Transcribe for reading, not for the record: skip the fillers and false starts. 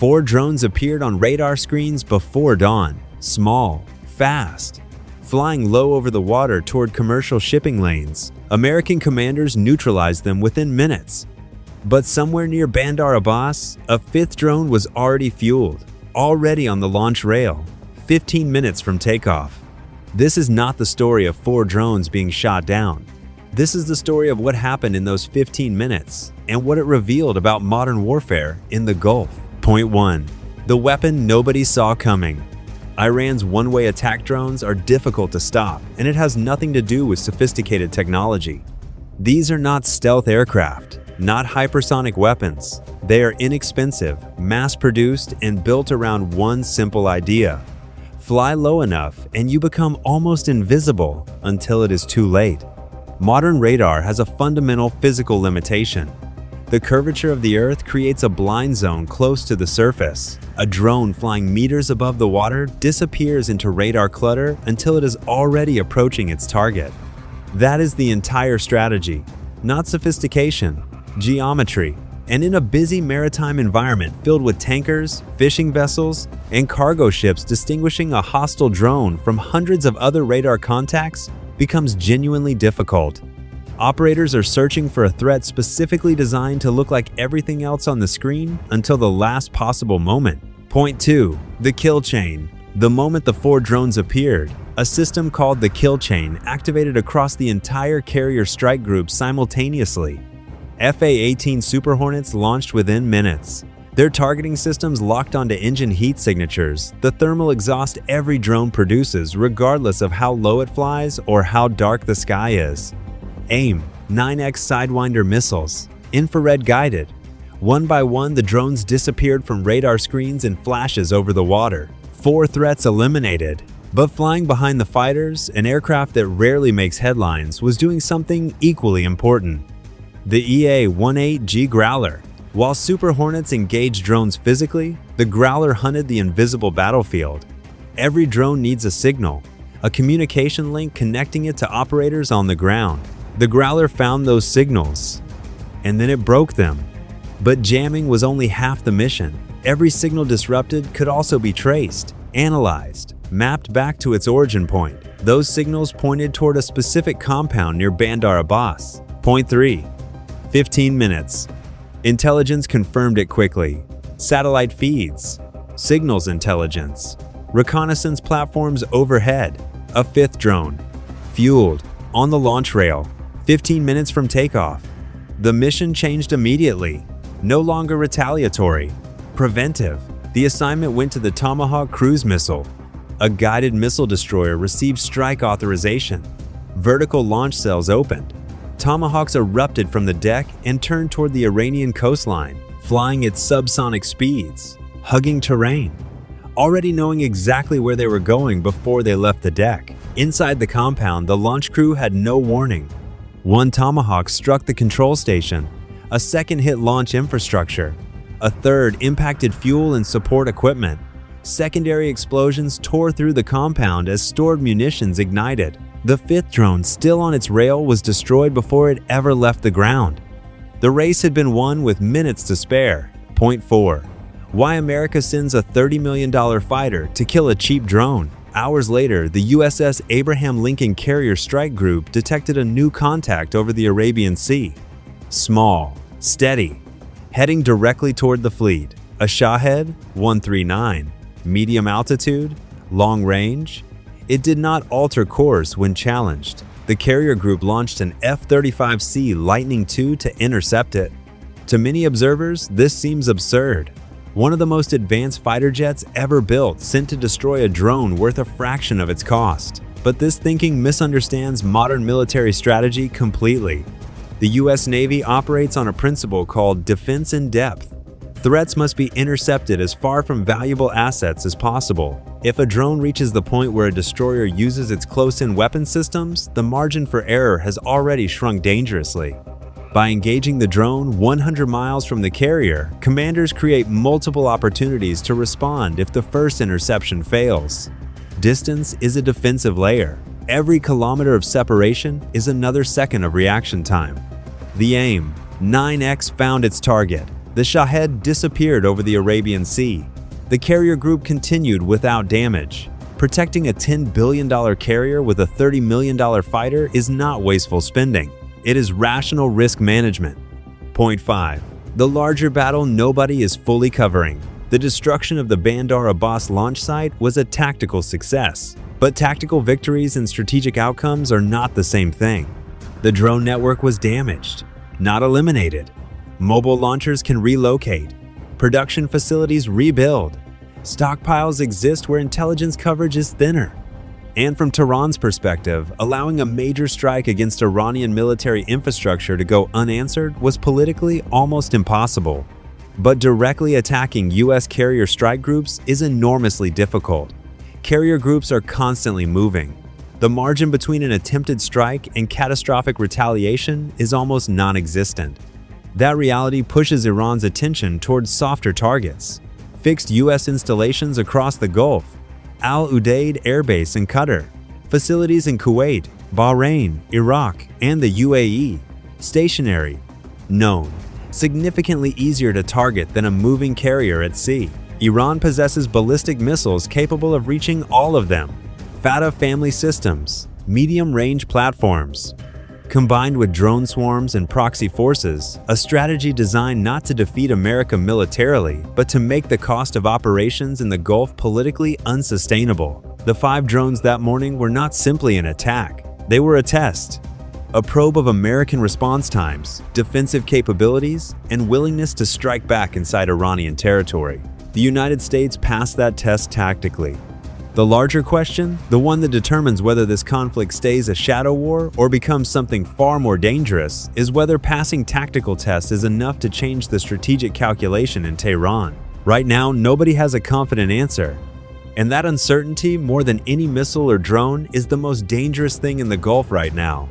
4 drones appeared on radar screens before dawn, small, fast. Flying low over the water toward commercial shipping lanes, American commanders neutralized them within minutes. But somewhere near Bandar Abbas, a 5th drone was already fueled, already on the launch rail, 15 minutes from takeoff. This is not the story of 4 drones being shot down. This is the story of what happened in those 15 minutes and what it revealed about modern warfare in the Gulf. Point 1. The weapon nobody saw coming. Iran's one-way attack drones are difficult to stop, and it has nothing to do with sophisticated technology. These are not stealth aircraft, not hypersonic weapons. They are inexpensive, mass-produced, and built around one simple idea. Fly low enough and you become almost invisible until it is too late. Modern radar has a fundamental physical limitation. The curvature of the Earth creates a blind zone close to the surface. A drone flying meters above the water disappears into radar clutter until it is already approaching its target. That is the entire strategy, not sophistication, geometry. And in a busy maritime environment filled with tankers, fishing vessels, and cargo ships, distinguishing a hostile drone from hundreds of other radar contacts becomes genuinely difficult. Operators are searching for a threat specifically designed to look like everything else on the screen until the last possible moment. Point 2. The kill chain. The moment the 4 drones appeared, a system called the kill chain activated across the entire carrier strike group simultaneously. FA-18 Super Hornets launched within minutes. Their targeting systems locked onto engine heat signatures, the thermal exhaust every drone produces regardless of how low it flies or how dark the sky is. Aim, 9x Sidewinder missiles, infrared guided. One by one, the drones disappeared from radar screens and flashes over the water. 4 threats eliminated. But flying behind the fighters, an aircraft that rarely makes headlines, was doing something equally important. The EA-18G Growler. While Super Hornets engaged drones physically, the Growler hunted the invisible battlefield. Every drone needs a signal, a communication link connecting it to operators on the ground. The Growler found those signals, and then it broke them. But jamming was only half the mission. Every signal disrupted could also be traced, analyzed, mapped back to its origin point. Those signals pointed toward a specific compound near Bandar Abbas. Point 3. 15 minutes. Intelligence confirmed it quickly. Satellite feeds, signals intelligence, reconnaissance platforms overhead, a 5th drone, fueled, on the launch rail, 15 minutes from takeoff. The mission changed immediately. No longer retaliatory, preventive. The assignment went to the Tomahawk cruise missile. A guided missile destroyer received strike authorization. Vertical launch cells opened. Tomahawks erupted from the deck and turned toward the Iranian coastline, flying at subsonic speeds, hugging terrain, already knowing exactly where they were going before they left the deck. Inside the compound, the launch crew had no warning. One Tomahawk struck the control station, a second hit launch infrastructure, a third impacted fuel and support equipment. Secondary explosions tore through the compound as stored munitions ignited. The 5th drone, still on its rail, was destroyed before it ever left the ground. The race had been won with minutes to spare. Point 4. Why America sends a $30 million fighter to kill a cheap drone. Hours later, the USS Abraham Lincoln Carrier Strike Group detected a new contact over the Arabian Sea. Small, steady, heading directly toward the fleet. A Shahed 139, medium altitude, long range. It did not alter course when challenged. The carrier group launched an F-35C Lightning II to intercept it. To many observers, this seems absurd. One of the most advanced fighter jets ever built, sent to destroy a drone worth a fraction of its cost. But this thinking misunderstands modern military strategy completely. The US Navy operates on a principle called defense in depth. Threats must be intercepted as far from valuable assets as possible. If a drone reaches the point where a destroyer uses its close-in weapon systems, the margin for error has already shrunk dangerously. By engaging the drone 100 miles from the carrier, commanders create multiple opportunities to respond if the first interception fails. Distance is a defensive layer. Every kilometer of separation is another second of reaction time. The aim, 9x, found its target. The Shahed disappeared over the Arabian Sea. The carrier group continued without damage. Protecting a $10 billion carrier with a $30 million fighter is not wasteful spending. It is rational risk management. Point 5. The larger battle nobody is fully covering. The destruction of the Bandar Abbas launch site was a tactical success. But tactical victories and strategic outcomes are not the same thing. The drone network was damaged, not eliminated. Mobile launchers can relocate. Production facilities rebuild. Stockpiles exist where intelligence coverage is thinner. And from Tehran's perspective, allowing a major strike against Iranian military infrastructure to go unanswered was politically almost impossible. But directly attacking U.S. carrier strike groups is enormously difficult. Carrier groups are constantly moving. The margin between an attempted strike and catastrophic retaliation is almost non-existent. That reality pushes Iran's attention towards softer targets. Fixed U.S. installations across the Gulf, Al Udeid Air Base in Qatar, facilities in Kuwait, Bahrain, Iraq, and the UAE. Stationary, known, significantly easier to target than a moving carrier at sea. Iran possesses ballistic missiles capable of reaching all of them. Fatah family systems, medium-range platforms. Combined with drone swarms and proxy forces, a strategy designed not to defeat America militarily, but to make the cost of operations in the Gulf politically unsustainable. The 5 drones that morning were not simply an attack. They were a test. A probe of American response times, defensive capabilities, and willingness to strike back inside Iranian territory. The United States passed that test tactically. The larger question, the one that determines whether this conflict stays a shadow war or becomes something far more dangerous, is whether passing tactical tests is enough to change the strategic calculation in Tehran. Right now, nobody has a confident answer. And that uncertainty, more than any missile or drone, is the most dangerous thing in the Gulf right now.